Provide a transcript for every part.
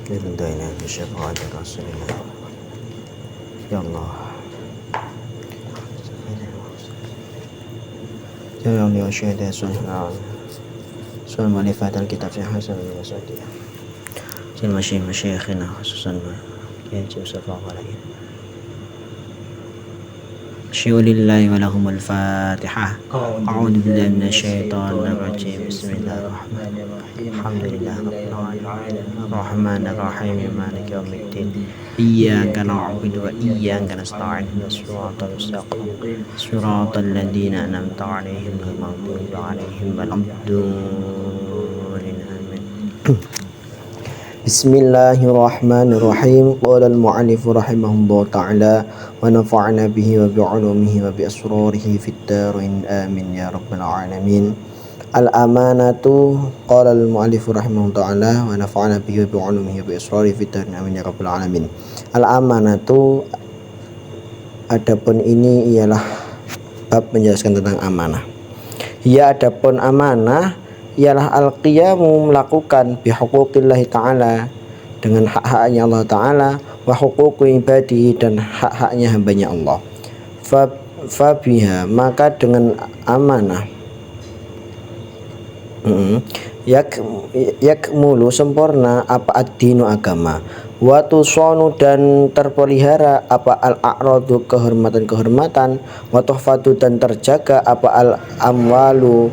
لله بشفاعة رسول الله يا الله جل يا شهد سبحان سلم لفات الكتاب في حسن المسودية جل مشايخنا خصوصا يجب صفاق عليه شيء لله ولهم الفاتحة أعوذ بالله من الشيطان الرجيم بسم الله الرحمن الرحيم الحمد لله رب العالمين الرحمن الرحيم مالك يوم الدين إياك نعبد وإياك نستعين صراط المستقيم صراط الذين أنعمت عليهم غير المغضوب عليهم ولا الضالين آمين Bismillahirrahmanirrahim. Qala al-mu'allif rahimahullah ta'ala wa nafa'na bihi wa bi'ulumihi wa bi asrarihi fid darin amin ya rabbal alamin. Al-amanatu qala al-mu'allif rahimahullah ta'ala wa nafa'na bihi wa bi'ulumihi wa bi asrarihi fid darin amin ya rabbal alamin. Al-amanatu, adapun ini ialah bab menjelaskan tentang amanah. Ya, adapun amanah ialah al-qiyamu, melakukan bihuquqillahi ta'ala, dengan hak-haknya Allah ta'ala, wa huquqi ibadihi, dan hak-haknya hambanya Allah. Fabiha, maka dengan amanah yakmulu, sempurna apa ad-dinu, agama, wa tusonu, dan terpelihara apa al-a'radu, kehormatan-kehormatan, wa tuhfatu, dan terjaga apa al-amwalu,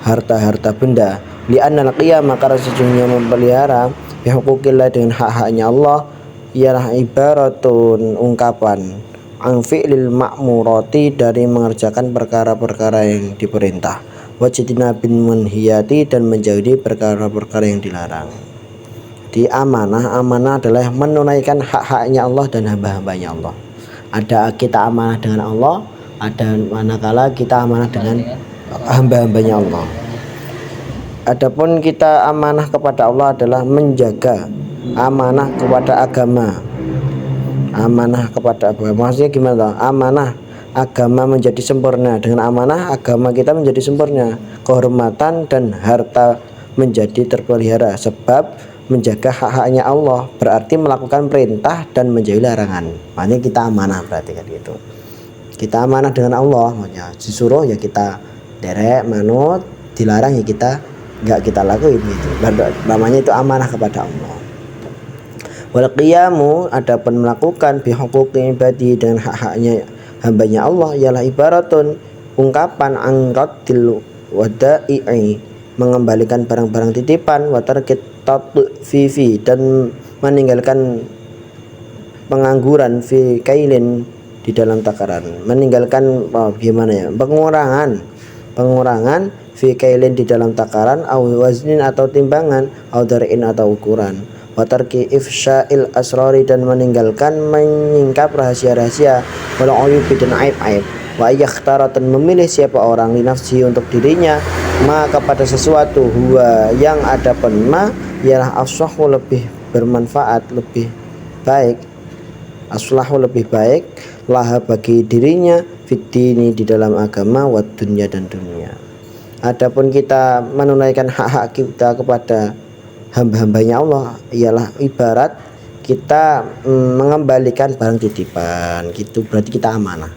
harta-harta benda. Li'annal qiyama, karena sesungguhnya memelihara bihuquqillah, dengan hak-haknya Allah, ialah ibaratun, ungkapan, an fi'lil ma'murati, dari mengerjakan perkara-perkara yang diperintah, wajtinabin manhiyati, dan menjauhi perkara-perkara yang dilarang. Di amanah adalah menunaikan hak-haknya Allah dan hamba-hambanya Allah. Ada kita amanah dengan Allah, ada manakala kita amanah dengan hamba-hambanya Allah. Adapun kita amanah kepada Allah adalah menjaga amanah kepada agama. Amanah kepada agama, maksudnya gimana? Amanah agama menjadi sempurna, dengan amanah agama kita menjadi sempurna, kehormatan dan harta menjadi terpelihara, sebab menjaga hak-haknya Allah berarti melakukan perintah dan menjauhi larangan. Makanya kita amanah, berarti kan gitu. Kita amanah dengan Allah, makanya disuruh ya kita derek manut, dilarang ya kita enggak kita lakuin gitu. Namanya itu amanah kepada Allah. Wal qiyamu, adapun melakukan bihuquqi ibadi, dengan hak-haknya hambanya Allah, ialah ibaratun, ungkapan, angkatil wada'i, mengembalikan barang-barang titipan, wa tarkit tatfifi, dan meninggalkan pengangguran, fi kailin, di dalam takaran, meninggalkan pengurangan fi kailin, di dalam takaran, au waznin, atau timbangan, au dar'in, atau ukuran, wa tarki ifsya'il asrari, dan meninggalkan menyingkap rahasia-rahasia, wal uyubi, dan aib-aib, wa yakhtara, dan memilih siapa orang, li nafsi, untuk dirinya, ma, kepada sesuatu, huwa, yang adapun ma ialah aslahu, lebih bermanfaat, lebih baik, aslahu, lebih baik, laha, bagi dirinya, fiddini, di dalam agama, wa dunya, dan dunia. Adapun kita menunaikan hak-hak kita kepada hamba-hambanya Allah ialah ibarat kita mengembalikan barang titipan gitu, berarti kita amanah.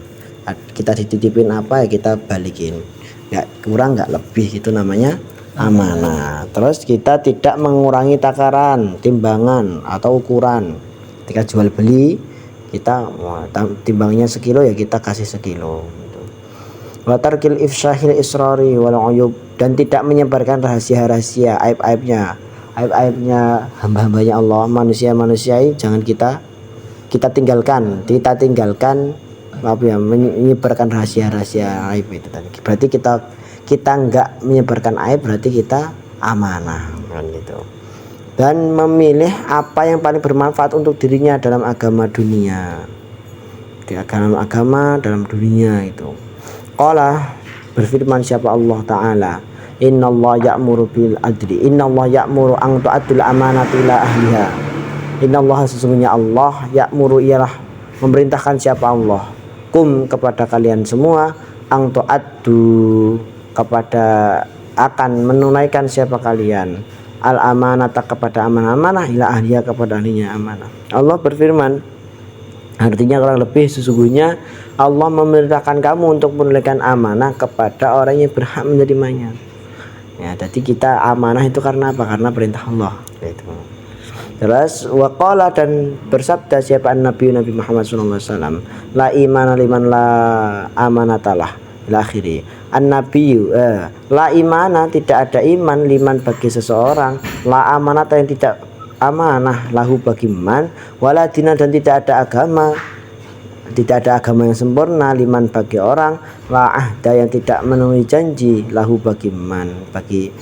Kita dititipin apa ya kita balikin, nggak kurang nggak lebih, itu namanya amanah. Terus kita tidak mengurangi takaran, timbangan, atau ukuran. Ketika jual beli, kita timbangnya sekilo ya kita kasih sekilo gitu. Wa tarkil ifsyahil israri wal uyub, dan tidak menyebarkan rahasia-rahasia, aib-aibnya hamba-hambanya Allah, manusia jangan kita tinggalkan menyebarkan rahasia-rahasia aib itu tadi. Berarti kita enggak menyebarkan aib, berarti kita amanah kan gitu. Dan memilih apa yang paling bermanfaat untuk dirinya dalam agama dunia, di agama dalam dunia itu. Qala, berfirman siapa Allah Ta'ala, innallaha ya'muru bil adli, innallaha ya'muru an tu'addil amanati ila ahliha. Innallaha, sesungguhnya Allah, ya'muru, ialah memerintahkan siapa Allah, kum, kepada kalian semua, ang tu'addu, kepada akan menunaikan siapa kalian, al amanata kepada amanah ila ahliya kepada ahlinya amanah. Allah berfirman, artinya kurang lebih sesungguhnya Allah memerintahkan kamu untuk menunaikan amanah kepada orang yang berhak menerimanya. Ya, jadi kita amanah itu karena apa? Karena perintah Allah. Itu. Terus waqala dan bersabda siapa Nabi Muhammad SAW, la imana liman la amanatalah ila akhiri. An-nabiyyu la imana tidak ada iman liman bagi seseorang, la amanata yang tidak amanah lahu bagi man, wala dina dan tidak ada agama yang sempurna liman bagi orang, la ahda yang tidak memenuhi janji lahu bagi man, bagi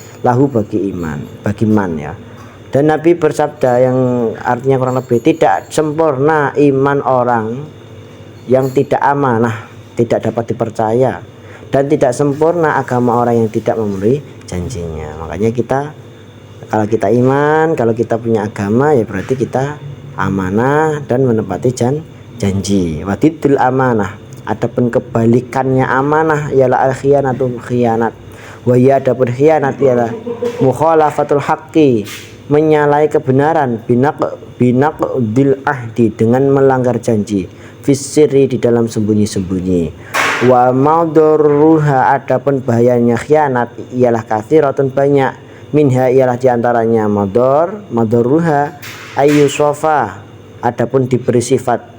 iman, bagi man ya. Dan Nabi bersabda yang artinya kurang lebih tidak sempurna iman orang yang tidak amanah, tidak dapat dipercaya, dan tidak sempurna agama orang yang tidak memenuhi janjinya. Makanya kita kalau kita iman, kalau kita punya agama ya berarti kita amanah dan menepati janji. Wadidul amanah, adapun kebalikannya amanah ialah al-khiyanatu khianat. Wa ya adapun khianat ialah mukhalafatul haqqi, menyalahi kebenaran, binak dil ahdi dengan melanggar janji, fisiri di dalam sembunyi-sembunyi. Wa madurruha adapun bahayanya khianat ialah kathiratun banyak, minha ialah diantaranya madurruha ayyusofa adapun diberi sifat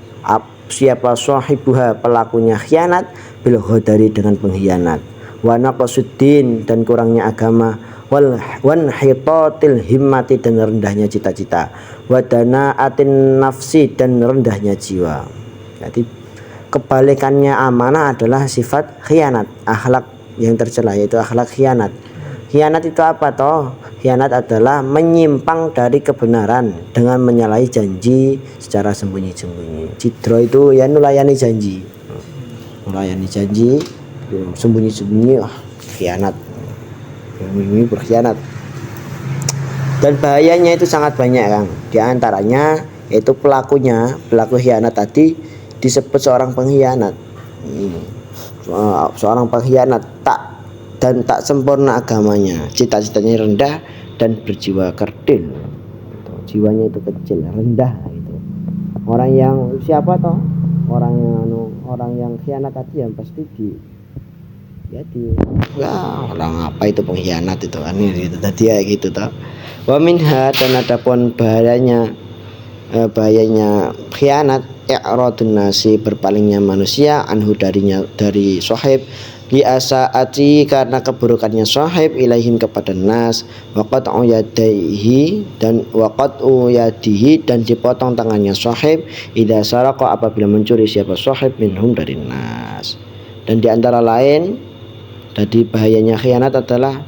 siapa sahibuha pelakunya khianat bil ghadari dengan pengkhianat, wa naqasuddin dan kurangnya agama, wan hitatil himmati dan rendahnya cita-cita, wadana atin nafsi dan rendahnya jiwa. Jadi kebalikannya amanah adalah sifat khianat, akhlak yang tercela yaitu akhlak khianat. Khianat itu apa toh? Khianat adalah menyimpang dari kebenaran dengan menyalahi janji secara sembunyi-sembunyi. Cidro itu ya nulayani janji, sembunyi-sembunyi khianat. Ini berkhianat. Dan bahayanya itu sangat banyak Kang. Di antaranya yaitu pelaku khianat tadi disebut seorang pengkhianat. Seorang pengkhianat tak sempurna agamanya, cita-citanya rendah dan berjiwa kerdil. Jiwanya itu kecil, rendah gitu. Orang yang siapa toh? Orang yang khianat tadi yang pasti orang apa itu pengkhianat itu kan gitu tadi ya gitu toh. Wa minha dan adapun bahayanya khianat i'radun nasi berpalingnya manusia anhu dari sahib li asaati karena keburukannya sahib ilaihim kepada nas, waqat'u yadihi dan dipotong tangannya sahib idza saraqa apabila mencuri siapa sahib minhum dari nas. Dan di antara lain jadi bahayanya khianat adalah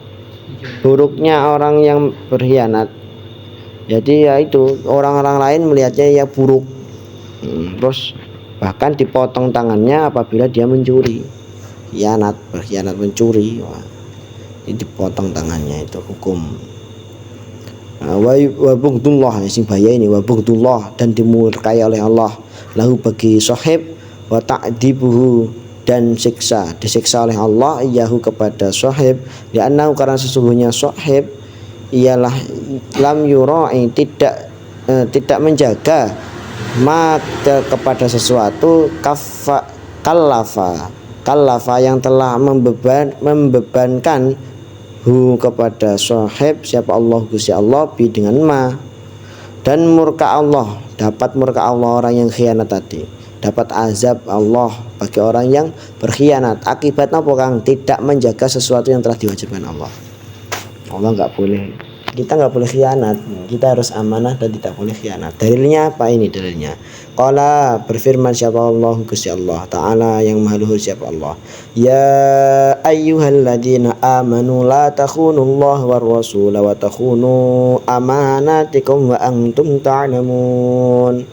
buruknya orang yang berkhianat. Jadi ya itu orang-orang lain melihatnya ya buruk, terus bahkan dipotong tangannya apabila dia mencuri, berkhianat mencuri, ini dipotong tangannya itu hukum. Wa bughdullah sing bahaya ini, wa bughdullah dan dimurkai oleh Allah lahu bagi sahib, wa ta'dibuhu dan disiksa oleh Allah iyahu kepada sahib, li'annahu karena sesungguhnya sahib ialah lam yura'i tidak menjaga maka kepada sesuatu kallafa yang telah membebankan hu kepada sahib siapa Allah Gusti Allah bi dengan ma, dan murka Allah orang yang khianat tadi, dapat azab Allah bagi orang yang berkhianat akibat apa Kang? Tidak menjaga sesuatu yang telah diwajibkan Allah. Kita nggak boleh khianat, kita harus amanah dan tidak boleh khianat. Dalilnya apa ini dalilnya? Qala berfirman siapa Allah Gusti Allah Ta'ala yang maha luhur siapa Allah, ya ayyuhalladzina amanu la takhunullaha war rasula wa takhunu amanatikum wa antum ta'lamun.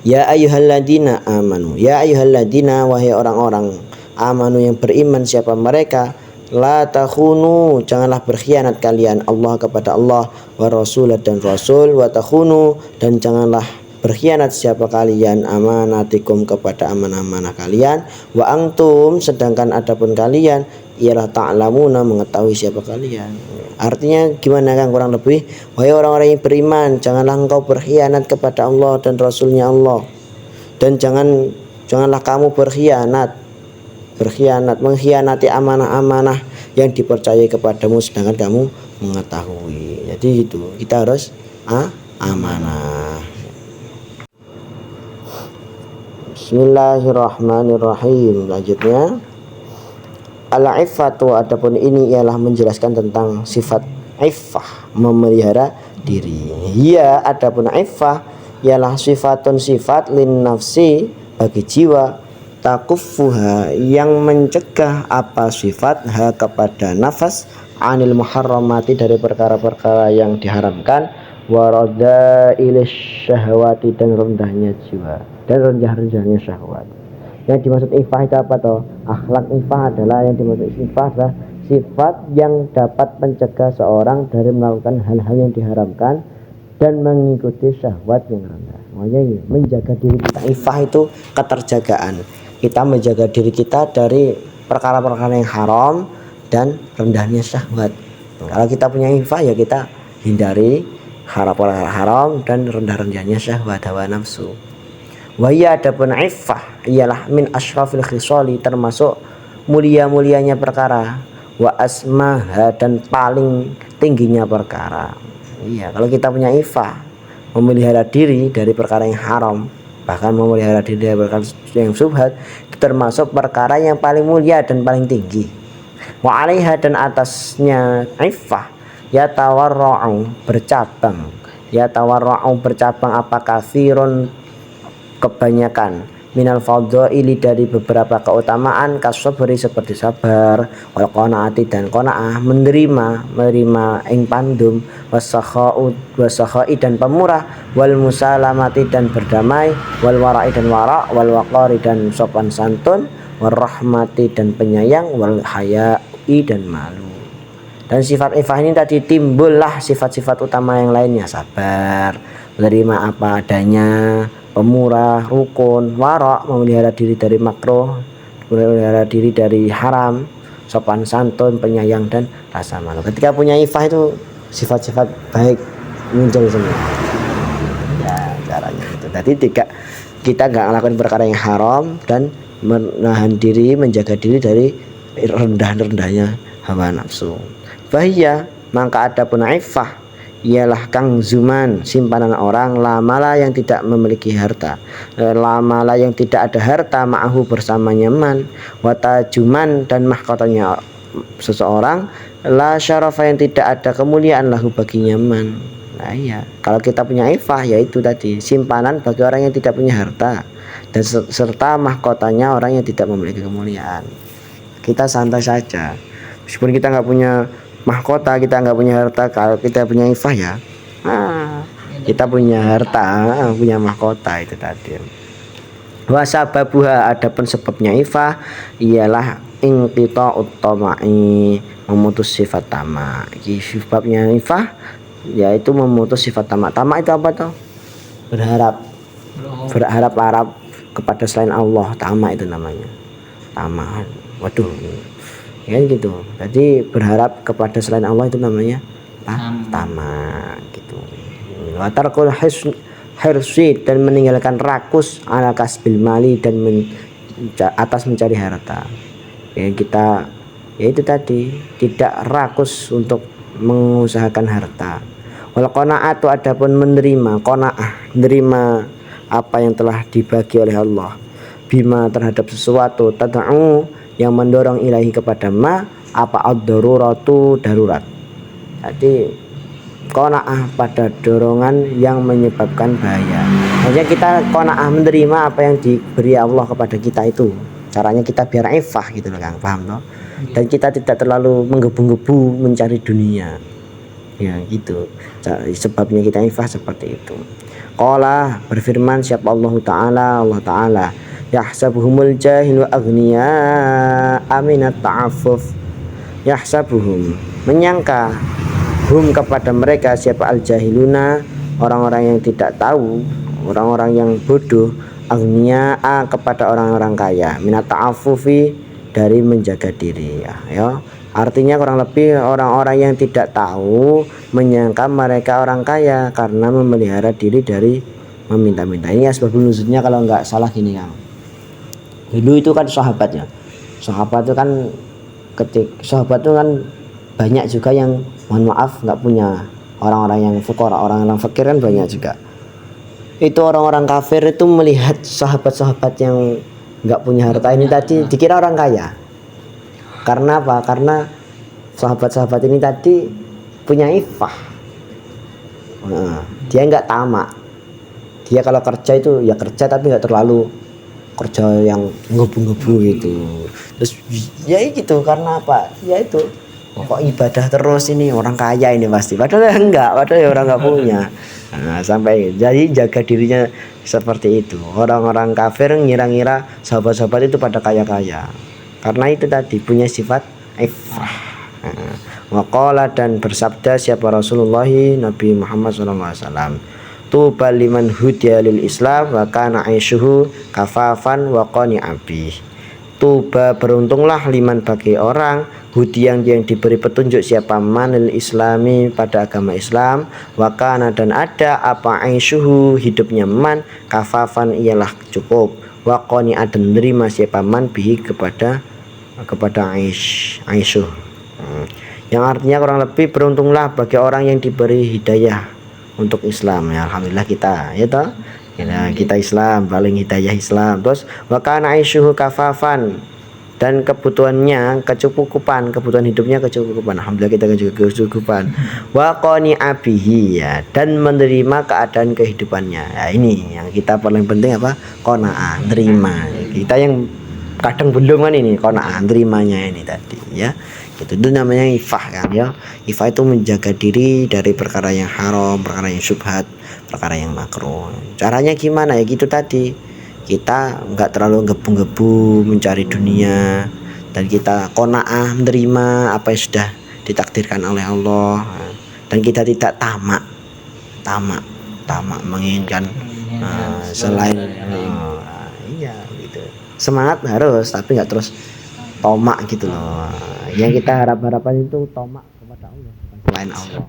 Ya ayyuhalladzina amanu, ya ayyuhalladzina wahai orang-orang amanu yang beriman siapa mereka, la takhunu janganlah berkhianat kalian Allah kepada Allah, wa rasul dan rasul, wa takhunu dan janganlah berkhianat siapa kalian amanatikum kepada amanah-amanah kalian, wa antum sedangkan adapun kalian ialah ta'lamuna mengetahui siapa kalian. Artinya gimana Kang, kurang lebih, wahai orang-orang yang beriman, janganlah engkau berkhianat kepada Allah dan Rasulnya Allah, dan janganlah kamu mengkhianati amanah-amanah yang dipercayai kepadamu sedangkan kamu mengetahui. Jadi itu kita harus amanah. Bismillahirrahmanirrahim. Selanjutnya al-iffatu, adapun ini ialah menjelaskan tentang sifat iffah, memelihara diri. Ya, adapun iffah ialah sifatun sifat lin nafsi, bagi jiwa, takuffuha yang mencegah apa sifat ha kepada nafas, anil muharramati dari perkara-perkara yang diharamkan, warada ilis syahwati dan rendahnya jiwa dan rendah-rendahnya syahwat. Yang dimaksud ifah itu apa toh? Akhlak ifah adalah, yang dimaksud ifah adalah sifat yang dapat mencegah seorang dari melakukan hal-hal yang diharamkan dan mengikuti syahwat yang rendah. Makanya menjaga diri kita. Ifah itu keterjagaan. Kita menjaga diri kita dari perkara-perkara yang haram dan rendahnya syahwat. Kalau kita punya ifah, ya kita hindari perkara haram dan rendah-rendahnya syahwat, hawa nafsu. Wahya, adapun iffah ialah min asyrafil khisali, termasuk mulia-mulianya perkara, wa asmaha dan paling tingginya perkara. Iya, kalau kita punya iffah, memelihara diri dari perkara yang haram, bahkan memelihara diri dari perkara yang subhat, itu termasuk perkara yang paling mulia dan paling tinggi. Wa alaiha, dan atasnya iffah, yatawarra'u bercabang apa kathirun kebanyakan, minal fadhaili dari beberapa keutamaan, kasabri seperti sabar, wal qanaati dan qanaah, menerima ing pandum, wasakhai dan pemurah, wal musalamati dan berdamai, wal wara'i dan wara', wal waqari dan sopan santun, wal rahmati dan penyayang, wal haya'i dan malu. Dan sifat ifah ini tadi timbullah sifat-sifat utama yang lainnya, sabar, menerima apa adanya, pemurah, rukun, wara', memelihara diri dari makruh, memelihara diri dari haram, sopan santun, penyayang dan rasa malu. Ketika punya ifah itu sifat-sifat baik muncul semua. Ya, caranya itu. Tadi kita nggak melakukan perkara yang haram dan menahan diri, menjaga diri dari rendah-rendahnya hawa nafsu. Bahaya, maka adapun ifah ialah kangzuman, simpanan orang, lamala yang tidak memiliki harta, lamala yang tidak ada harta, ma'ahu bersamanya man, watajuman dan mahkotanya seseorang, la syarafa yang tidak ada kemuliaan lahu baginya man. Nah iya, kalau kita punya ifah, yaitu tadi simpanan bagi orang yang tidak punya harta, dan serta mahkotanya orang yang tidak memiliki kemuliaan. Kita santai saja, meskipun kita nggak punya mahkota, kita nggak punya harta, kalau kita punya ifah ya, kita punya harta, punya mahkota itu tadi. Wasababuha, adapun sebabnya ifah ialah inqita'ut tama'i, memutus sifat tamak. Sebabnya ifah yaitu memutus sifat tamak. Tamak itu apa tuh? Berharap kepada selain Allah, tamak itu namanya. Tamak. Waduh. Ya gitu. Jadi berharap kepada selain Allah itu namanya tamak gitu. Wa tarkul hirsi, dan meninggalkan rakus ala kasbil mali, dan atas mencari harta. Ya kita, yaitu tadi tidak rakus untuk mengusahakan harta. Wal qanaatu, adapun menerima qanaah, menerima apa yang telah dibagi oleh Allah, bima terhadap sesuatu, tad'u yang mendorong ilahi kepada ma apa ad-daruratu darurat. Jadi qanaah pada dorongan yang menyebabkan bahaya. Maksudnya kita qanaah menerima apa yang diberi Allah kepada kita, itu caranya kita biar ifah gitu loh Kang, paham toh? Dan kita tidak terlalu menggebu-gebu mencari dunia. Ya gitu. Sebabnya kita ifah seperti itu. Qala, berfirman siapa Allah Ta'ala, yahsabuhumul jahilu aghniya aminat ta'affuf. Yahsabuhum, menyangka, hum kepada mereka, siapa al-jahiluna, orang-orang yang tidak tahu, orang-orang yang bodoh, aghniya kepada orang-orang kaya, minat ta'affufi dari menjaga diri ya. Artinya kurang lebih orang-orang yang tidak tahu menyangka mereka orang kaya karena memelihara diri dari meminta-minta. Ini asbab nuzulnya kalau nggak salah gini Kang. Dulu itu kan sahabatnya. Sahabat itu kan sahabat itu kan banyak juga yang mohon maaf nggak punya, orang-orang yang fuqara, orang-orang fakir kan banyak juga. Itu orang-orang kafir itu melihat sahabat-sahabat yang nggak punya harta ini tadi dikira orang kaya. Karena apa? Karena sahabat-sahabat ini tadi punya iffah. Dia nggak tamak. Dia kalau kerja itu ya kerja tapi nggak terlalu kerja yang ngebu-ngebu gitu. Terus ya gitu, karena apa? Ya itu kok ibadah terus ini, orang kaya ini pasti. Padahal enggak, padahal ya orang nggak punya. Sampai jadi jaga dirinya seperti itu. Orang-orang kafir ngira-ngira sahabat-sahabat itu pada kaya-kaya. Karena itu tadi punya sifat iffah. Waqala, dan bersabda siapa Rasulullah Nabi Muhammad SAW, tuba liman hudiya lil Islam wa kana aishuhu kafafan wa qani'a bih. Tuba, beruntunglah, liman, bagi orang, hudi yang diberi petunjuk siapa manil islami pada agama Islam, wa kana, dan ada apa aishuhu hidupnya man, kafafan ialah cukup, wa qani'a, dan menerima siapa man bihi kepada Aisyah. Yang artinya kurang lebih beruntunglah bagi orang yang diberi hidayah untuk Islam ya. Alhamdulillah kita ya toh, kita Islam, paling hidayah Islam. Terus wa kana Aisyuhu kafafan, dan kebutuhannya kecukupan, kebutuhan hidupnya kecukupan. Alhamdulillah kita juga kecukupan. Wa qani'a bihi, ya, dan menerima keadaan kehidupannya. Ya, ini yang kita paling penting apa? Qanaah, nerima. Kita yang kadang belum kan ini qanaah, nerimanya ini tadi ya. Itu namanya ifah kan ya. Ifah itu menjaga diri dari perkara yang haram, perkara yang syubhat, perkara yang makruh. Caranya gimana ya, gitu tadi, kita nggak terlalu gebu-gebu mencari dunia, dan kita qanaah, menerima apa yang sudah ditakdirkan oleh Allah, dan kita tidak tamak menginginkan selain iya gitu. Semangat harus, tapi nggak terus tomak gitu loh. Yang kita harapkan itu tomak kepada Allah, bukan selain Allah.